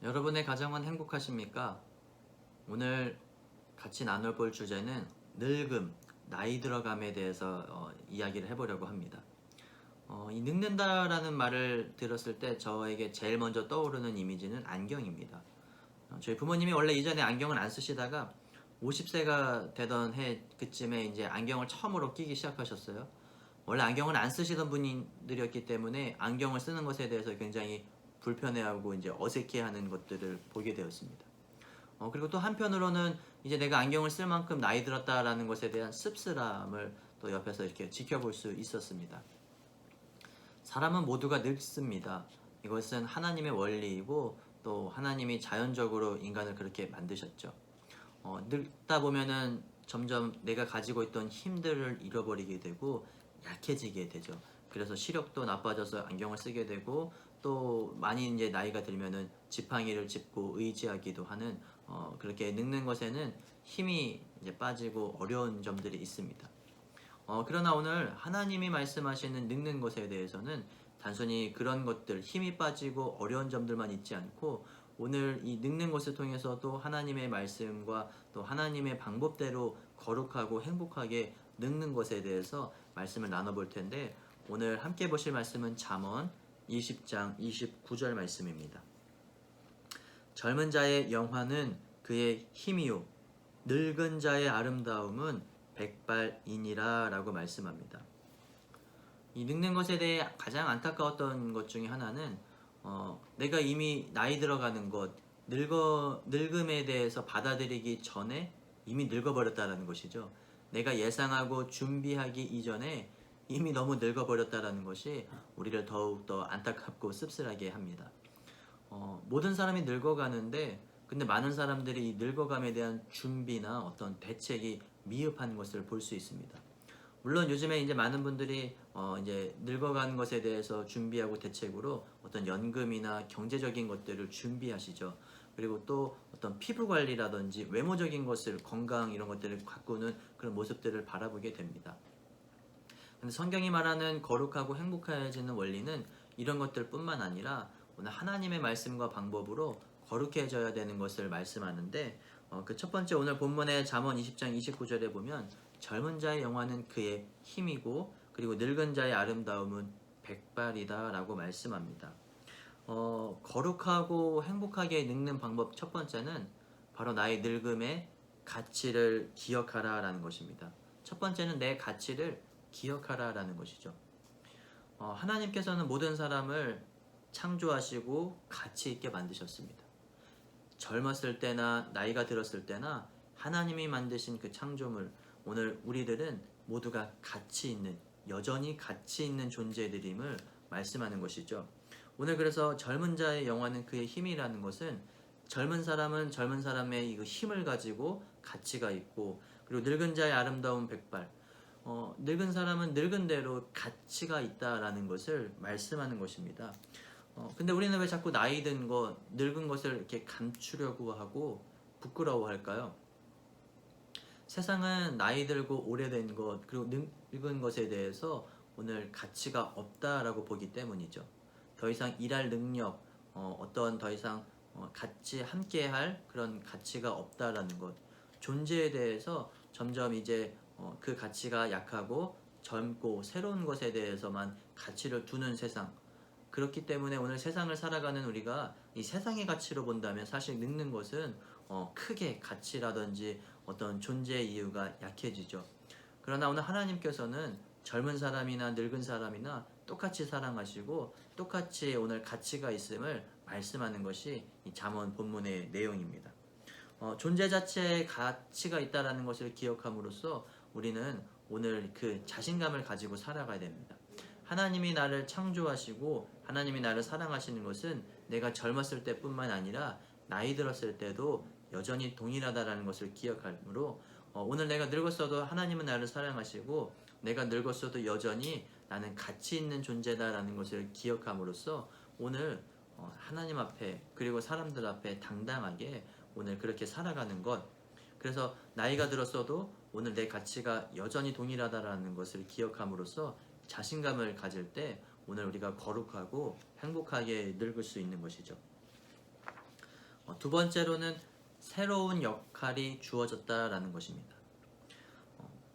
여러분의 가정은 행복하십니까? 오늘 같이 나눠볼 주제는 늙음, 나이 들어감에 대해서 이야기를 해보려고 합니다. 이 늙는다라는 말을 들었을 때 저에게 제일 먼저 떠오르는 이미지는 안경입니다. 저희 부모님이 원래 이전에 안경을 안 쓰시다가 50세가 되던 해 그쯤에 이제 안경을 처음으로 끼기 시작하셨어요. 원래 안경을 안 쓰시던 분들이었기 때문에 안경을 쓰는 것에 대해서 굉장히 불편해하고 이제 어색해하는 것들을 보게 되었습니다. 그리고 또 한편으로는 이제 내가 안경을 쓸 만큼 나이 들었다라는 것에 대한 씁쓸함을 또 옆에서 이렇게 지켜볼 수 있었습니다. 사람은 모두가 늙습니다. 이것은 하나님의 원리이고 또 하나님이 자연적으로 인간을 그렇게 만드셨죠. 늙다 보면은 점점 내가 가지고 있던 힘들을 잃어버리게 되고 약해지게 되죠. 그래서 시력도 나빠져서 안경을 쓰게 되고 또 많이 이제 나이가 들면은 지팡이를 짚고 의지하기도 하는 그렇게 늙는 것에는 힘이 이제 빠지고 어려운 점들이 있습니다. 그러나 오늘 하나님이 말씀하시는 늙는 것에 대해서는 단순히 그런 것들, 힘이 빠지고 어려운 점들만 있지 않고 오늘 이 늙는 것을 통해서도 하나님의 말씀과 또 하나님의 방법대로 거룩하고 행복하게 늙는 것에 대해서 말씀을 나눠볼 텐데 오늘 함께 보실 말씀은 잠언 20장 29절 말씀입니다. 젊은 자의 영화는 그의 힘이요 늙은 자의 아름다움은 백발이니라 라고 말씀합니다. 이 늙는 것에 대해 가장 안타까웠던 것 중에 하나는 내가 이미 나이 들어가는 것, 늙음에 대해서 받아들이기 전에 이미 늙어버렸다는 것이죠. 내가 예상하고 준비하기 이전에 이미 너무 늙어버렸다는 것이 우리를 더욱더 안타깝고 씁쓸하게 합니다. 모든 사람이 늙어가는데 근데 많은 사람들이 이 늙어감에 대한 준비나 어떤 대책이 미흡한 것을 볼 수 있습니다. 물론 요즘에 이제 많은 분들이 이제 늙어가는 것에 대해서 준비하고 대책으로 어떤 연금이나 경제적인 것들을 준비하시죠. 그리고 또 어떤 피부 관리라든지 외모적인 것을 건강 이런 것들을 가꾸는 그런 모습들을 바라보게 됩니다. 근데 성경이 말하는 거룩하고 행복해지는 원리는 이런 것들뿐만 아니라 오늘 하나님의 말씀과 방법으로 거룩해져야 되는 것을 말씀하는데 그 첫 번째 오늘 본문의 잠언 20장 29절에 보면 젊은 자의 영화는 그의 힘이고 그리고 늙은 자의 아름다움은 백발이다 라고 말씀합니다. 거룩하고 행복하게 늙는 방법 첫 번째는 바로 나의 늙음의 가치를 기억하라 라는 것입니다. 첫 번째는 내 가치를 기억하라 라는 것이죠. 하나님께서는 모든 사람을 창조하시고 가치 있게 만드셨습니다. 젊었을 때나 나이가 들었을 때나 하나님이 만드신 그 창조물, 오늘 우리들은 모두가 가치 있는, 여전히 가치 있는 존재들임을 말씀하는 것이죠. 오늘 그래서 젊은 자의 영화는 그의 힘이라는 것은 젊은 사람은 젊은 사람의 그 힘을 가지고 가치가 있고 그리고 늙은 자의 아름다운 백발, 늙은 사람은 늙은 대로 가치가 있다라는 것을 말씀하는 것입니다. 근데 우리는 왜 자꾸 나이 든 것, 늙은 것을 이렇게 감추려고 하고 부끄러워할까요? 세상은 나이 들고 오래된 것, 그리고 늙은 것에 대해서 오늘 가치가 없다라고 보기 때문이죠. 더 이상 일할 능력, 어떤 더 이상 같이 함께할 그런 가치가 없다라는 것. 존재에 대해서 점점 이제 그 가치가 약하고 젊고 새로운 것에 대해서만 가치를 두는 세상. 그렇기 때문에 오늘 세상을 살아가는 우리가 이 세상의 가치로 본다면 사실 늙는 것은 크게 가치라든지 어떤 존재의 이유가 약해지죠. 그러나 오늘 하나님께서는 젊은 사람이나 늙은 사람이나 똑같이 사랑하시고 똑같이 오늘 가치가 있음을 말씀하는 것이 이 잠언 본문의 내용입니다. 존재 자체에 가치가 있다는 것을 기억함으로써 우리는 오늘 그 자신감을 가지고 살아가야 됩니다. 하나님이 나를 창조하시고 하나님이 나를 사랑하시는 것은 내가 젊었을 때뿐만 아니라 나이 들었을 때도 여전히 동일하다는 것을 기억하므로 오늘 내가 늙었어도 하나님은 나를 사랑하시고 내가 늙었어도 여전히 나는 가치 있는 존재다라는 것을 기억함으로써 오늘 하나님 앞에 그리고 사람들 앞에 당당하게 오늘 그렇게 살아가는 것, 그래서 나이가 들었어도 오늘 내 가치가 여전히 동일하다라는 것을 기억함으로써 자신감을 가질 때 오늘 우리가 거룩하고 행복하게 늙을 수 있는 것이죠. 두 번째로는 새로운 역할이 주어졌다라는 것입니다.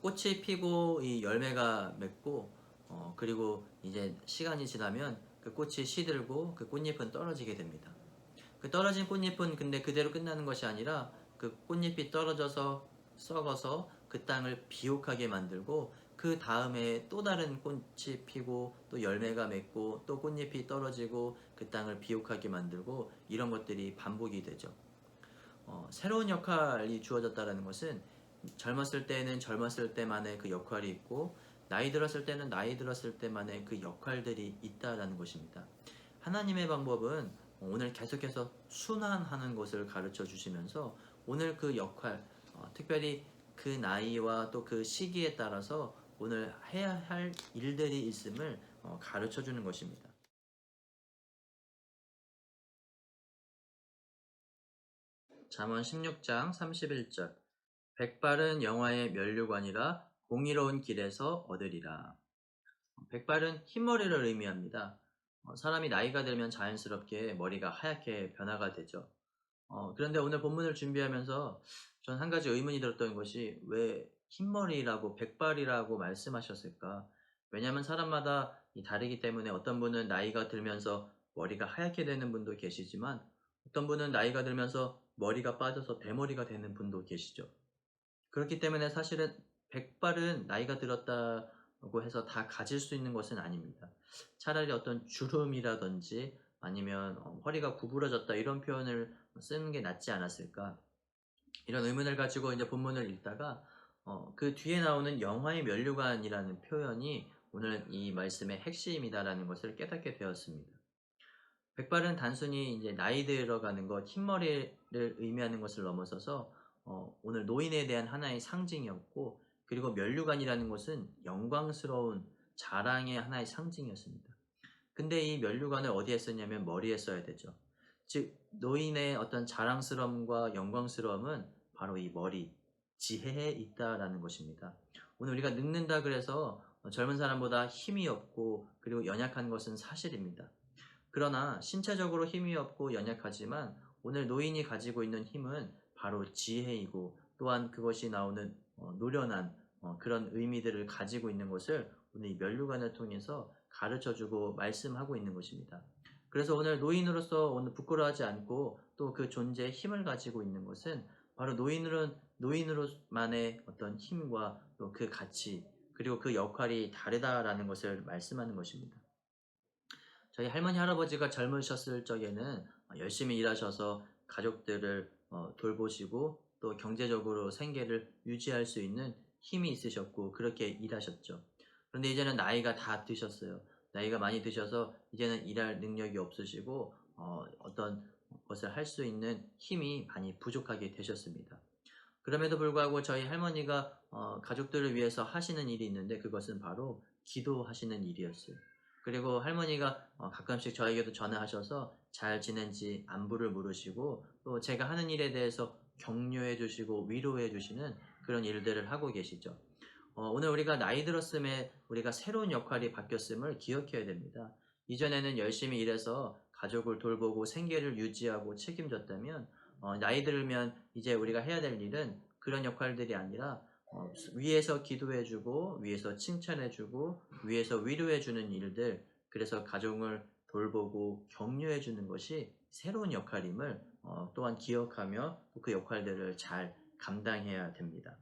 꽃이 피고 이 열매가 맺고 그리고 이제 시간이 지나면 그 꽃이 시들고 그 꽃잎은 떨어지게 됩니다. 그 떨어진 꽃잎은 근데 그대로 끝나는 것이 아니라 그 꽃잎이 떨어져서 썩어서 그 땅을 비옥하게 만들고 그 다음에 또 다른 꽃이 피고 또 열매가 맺고 또 꽃잎이 떨어지고 그 땅을 비옥하게 만들고 이런 것들이 반복이 되죠. 새로운 역할이 주어졌다는 것은 젊었을 때는 젊었을 때만의 그 역할이 있고 나이 들었을 때는 나이 들었을 때만의 그 역할들이 있다라는 것입니다. 하나님의 방법은 오늘 계속해서 순환하는 것을 가르쳐 주시면서 오늘 그 역할, 특별히 그 나이와 또 그 시기에 따라서 오늘 해야 할 일들이 있음을 가르쳐 주는 것입니다. 잠언 16장 31절 백발은 영화의 면류관이라 공의로운 길에서 얻으리라. 백발은 흰머리를 의미합니다. 사람이 나이가 들면 자연스럽게 머리가 하얗게 변화가 되죠. 그런데 오늘 본문을 준비하면서 전 한 가지 의문이 들었던 것이 왜 흰머리라고 백발이라고 말씀하셨을까? 왜냐하면 사람마다 다르기 때문에 어떤 분은 나이가 들면서 머리가 하얗게 되는 분도 계시지만 어떤 분은 나이가 들면서 머리가 빠져서 대머리가 되는 분도 계시죠. 그렇기 때문에 사실은 백발은 나이가 들었다고 해서 다 가질 수 있는 것은 아닙니다. 차라리 어떤 주름이라든지 아니면 허리가 구부러졌다 이런 표현을 쓰는 게 낫지 않았을까 이런 의문을 가지고 이제 본문을 읽다가 그 뒤에 나오는 영화의 면류관이라는 표현이 오늘 이 말씀의 핵심이다라는 것을 깨닫게 되었습니다. 백발은 단순히 이제 나이 들어가는 것, 흰머리를 의미하는 것을 넘어서서 오늘 노인에 대한 하나의 상징이었고 그리고 면류관이라는 것은 영광스러운 자랑의 하나의 상징이었습니다. 근데 이 면류관을 어디에 썼냐면 머리에 써야 되죠. 즉 노인의 어떤 자랑스러움과 영광스러움은 바로 이 머리, 지혜에 있다라는 것입니다. 오늘 우리가 늙는다 그래서 젊은 사람보다 힘이 없고 그리고 연약한 것은 사실입니다. 그러나 신체적으로 힘이 없고 연약하지만 오늘 노인이 가지고 있는 힘은 바로 지혜이고 또한 그것이 나오는 노련한 그런 의미들을 가지고 있는 것을 오늘 이 면류관을 통해서 가르쳐주고 말씀하고 있는 것입니다. 그래서 오늘 노인으로서 오늘 부끄러워하지 않고 또 그 존재의 힘을 가지고 있는 것은 바로 노인으로만의 어떤 힘과 또 그 가치 그리고 그 역할이 다르다라는 것을 말씀하는 것입니다. 저희 할머니 할아버지가 젊으셨을 적에는 열심히 일하셔서 가족들을 돌보시고 또 경제적으로 생계를 유지할 수 있는 힘이 있으셨고 그렇게 일하셨죠. 그런데 이제는 나이가 다 드셨어요. 나이가 많이 드셔서 이제는 일할 능력이 없으시고 어떤 것을 할 수 있는 힘이 많이 부족하게 되셨습니다. 그럼에도 불구하고 저희 할머니가 가족들을 위해서 하시는 일이 있는데 그것은 바로 기도하시는 일이었어요. 그리고 할머니가 가끔씩 저에게도 전화하셔서 잘 지낸지 안부를 물으시고 또 제가 하는 일에 대해서 격려해 주시고 위로해 주시는 그런 일들을 하고 계시죠. 오늘 우리가 나이 들었음에 우리가 새로운 역할이 바뀌었음을 기억해야 됩니다. 이전에는 열심히 일해서 가족을 돌보고 생계를 유지하고 책임졌다면 나이 들면 이제 우리가 해야 될 일은 그런 역할들이 아니라 위에서 기도해주고 위에서 칭찬해주고 위에서 위로해주는 일들 그래서 가족을 돌보고 격려해주는 것이 새로운 역할임을 또한 기억하며 그 역할들을 잘 감당해야 됩니다.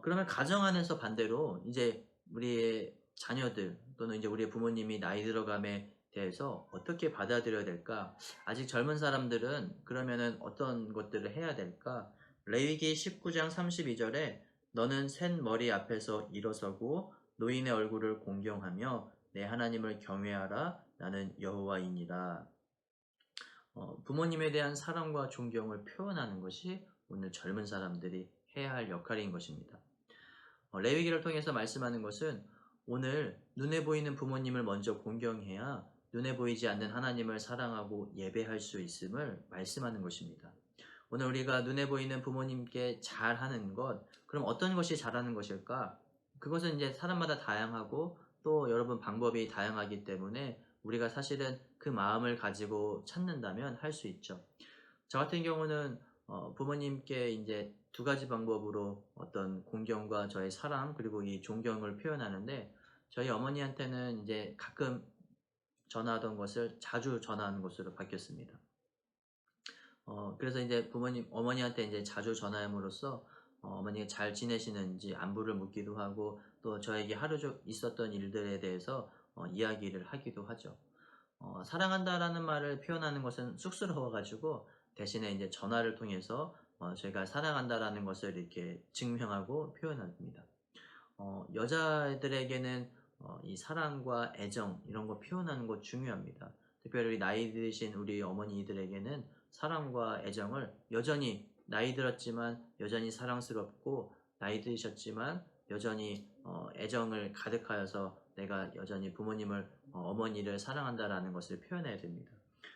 그러면 가정 안에서 반대로 이제 우리의 자녀들 또는 이제 우리의 부모님이 나이 들어감에 대해서 어떻게 받아들여야 될까? 아직 젊은 사람들은 그러면은 어떤 것들을 해야 될까? 레위기 19장 32절에 너는 샌 머리 앞에서 일어서고 노인의 얼굴을 공경하며 내 하나님을 경외하라 나는 여호와이니라. 부모님에 대한 사랑과 존경을 표현하는 것이 오늘 젊은 사람들이 해야 할 역할인 것입니다. 레위기를 통해서 말씀하는 것은 오늘 눈에 보이는 부모님을 먼저 공경해야 눈에 보이지 않는 하나님을 사랑하고 예배할 수 있음을 말씀하는 것입니다. 오늘 우리가 눈에 보이는 부모님께 잘하는 것, 그럼 어떤 것이 잘하는 것일까? 그것은 이제 사람마다 다양하고 또 여러분 방법이 다양하기 때문에 우리가 사실은 그 마음을 가지고 찾는다면 할 수 있죠. 저 같은 경우는 부모님께 이제 두 가지 방법으로 어떤 공경과 저의 사랑 그리고 이 존경을 표현하는데, 저희 어머니한테는 이제 가끔 전화하던 것을 자주 전화하는 것으로 바뀌었습니다. 그래서 이제 부모님 어머니한테 이제 자주 전화함으로써 어머니가 잘 지내시는지 안부를 묻기도 하고, 또 저에게 하루 종 있었던 일들에 대해서 이야기를 하기도 하죠. 사랑한다라는 말을 표현하는 것은 쑥스러워 가지고 대신에 이제 전화를 통해서 제가 사랑한다라는 것을 이렇게 증명하고 표현합니다. 여자애들에게는 이 사랑과 애정 이런 거 표현하는 거 중요합니다. 특별히 나이 드신 우리 어머니들에게는 사랑과 애정을 여전히, 나이 들었지만 여전히 사랑스럽고, 나이 드셨지만 여전히 애정을 가득하여서 내가 여전히 부모님을 어머니를 사랑한다라는 것을 표현해야 됩니다.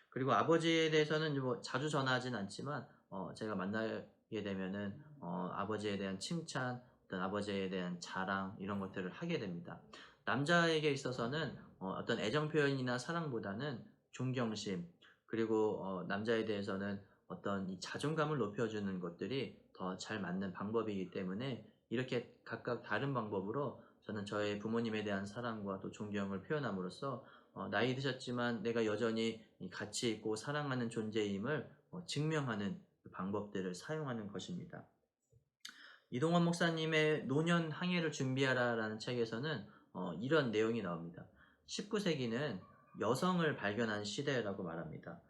그리고 아버지에 대해서는 뭐 자주 전화하진 않지만 제가 만나게 되면은 아버지에 대한 칭찬, 어떤 아버지에 대한 자랑 이런 것들을 하게 됩니다. 남자에게 있어서는 어떤 애정 표현이나 사랑보다는 존경심, 그리고 남자에 대해서는 어떤 이 자존감을 높여주는 것들이 더 잘 맞는 방법이기 때문에, 이렇게 각각 다른 방법으로 저는 저의 부모님에 대한 사랑과 또 존경을 표현함으로써 나이 드셨지만 내가 여전히 이 가치 있고 사랑하는 존재임을 증명하는 그 방법들을 사용하는 것입니다. 이동원 목사님의 노년 항해를 준비하라라는 책에서는 이런 내용이 나옵니다. 19세기는 여성을 발견한 시대라고 말합니다.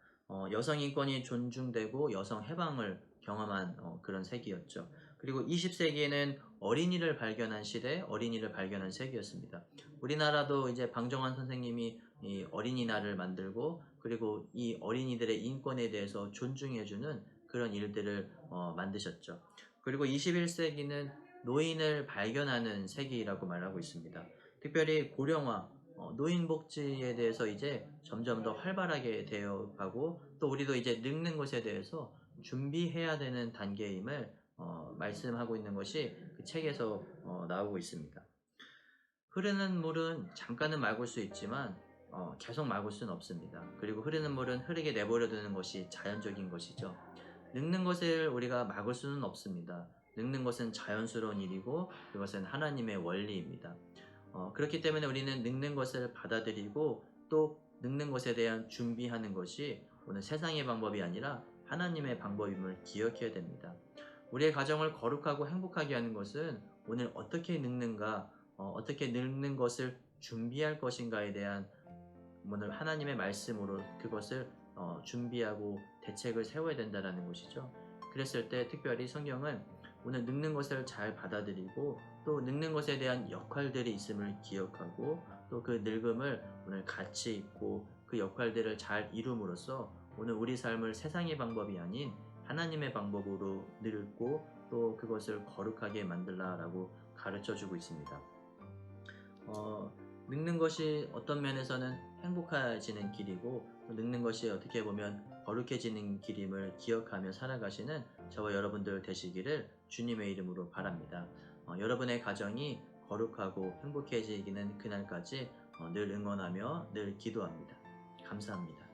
여성 인권이 존중되고 여성 해방을 경험한 그런 세기였죠. 그리고 20세기에는 어린이를 발견한 시대, 어린이를 발견한 세기였습니다. 우리나라도 이제 방정환 선생님이 이 어린이날을 만들고, 그리고 이 어린이들의 인권에 대해서 존중해주는 그런 일들을 만드셨죠. 그리고 21세기는 노인을 발견하는 세기라고 말하고 있습니다. 특별히 고령화, 노인 복지에 대해서 이제 점점 더 활발하게 되어 가고, 또 우리도 이제 늙는 것에 대해서 준비해야 되는 단계임을 말씀하고 있는 것이 그 책에서 나오고 있습니다. 흐르는 물은 잠깐은 맑을 수 있지만 계속 맑을 수는 없습니다. 그리고 흐르는 물은 흐르게 내버려 두는 것이 자연적인 것이죠. 늙는 것을 우리가 막을 수는 없습니다. 늙는 것은 자연스러운 일이고 그것은 하나님의 원리입니다. 그렇기 때문에 우리는 늙는 것을 받아들이고, 또 늙는 것에 대한 준비하는 것이 오늘 세상의 방법이 아니라 하나님의 방법임을 기억해야 됩니다. 우리의 가정을 거룩하고 행복하게 하는 것은 오늘 어떻게 늙는가, 어떻게 늙는 것을 준비할 것인가에 대한 오늘 하나님의 말씀으로 그것을 준비하고 대책을 세워야 된다는 것이죠. 그랬을 때 특별히 성경은 오늘 늙는 것을 잘 받아들이고, 또 늙는 것에 대한 역할들이 있음을 기억하고, 또 그 늙음을 오늘 가치 있고 그 역할들을 잘 이룸으로써 오늘 우리 삶을 세상의 방법이 아닌 하나님의 방법으로 늙고, 또 그것을 거룩하게 만들라라고 가르쳐 주고 있습니다. 늙는 것이 어떤 면에서는 행복해지는 길이고, 늙는 것이 어떻게 보면 거룩해지는 길임을 기억하며 살아가시는 저와 여러분들 되시기를 주님의 이름으로 바랍니다. 여러분의 가정이 거룩하고 행복해지기는 그날까지 늘 응원하며 늘 기도합니다. 감사합니다.